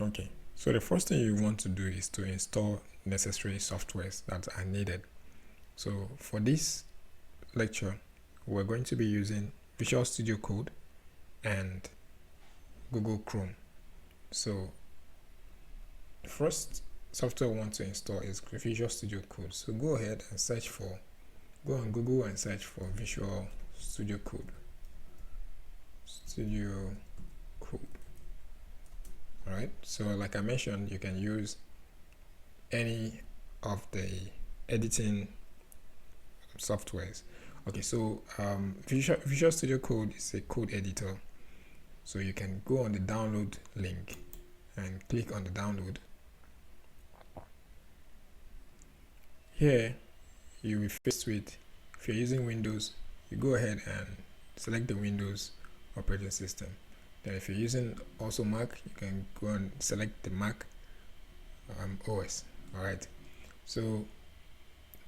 Okay, so the first thing you want to do is to install necessary softwares that are needed. So for this lecture, we're going to be using Visual Studio Code and Google Chrome. So the first software we want to install is Visual Studio Code. So go ahead and go on Google and search for Visual Studio Code. Alright, so like I mentioned, you can use any of the editing softwares. Okay, so Visual Studio Code is a code editor. So you can go on the download link and click on the download. Here you will be faced with, if you're using Windows, you go ahead and select the Windows operating system. Then if you're using also Mac, you can go and select the Mac OS. Alright, so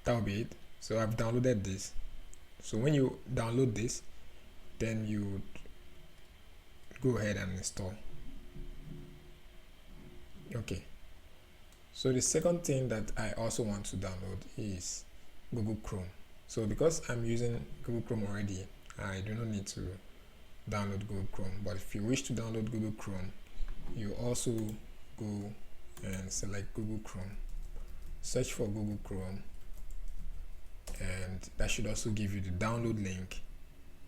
that will be it. So I've downloaded this. So when you download this, then you go ahead and install. Okay, so the second thing that I also want to download is Google Chrome. So because I'm using Google Chrome already, I do not need to download Google Chrome. But if you wish to download Google Chrome, you also go and select Google Chrome, search for Google Chrome, and that should also give you the download link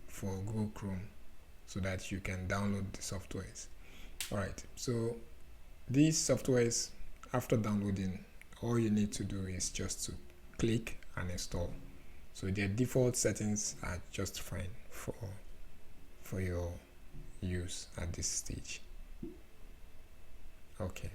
for Google Chrome so that you can download the softwares. Alright, so these softwares, after downloading, all you need to do is just to click and install. So their default settings are just fine for your use at this stage. Okay.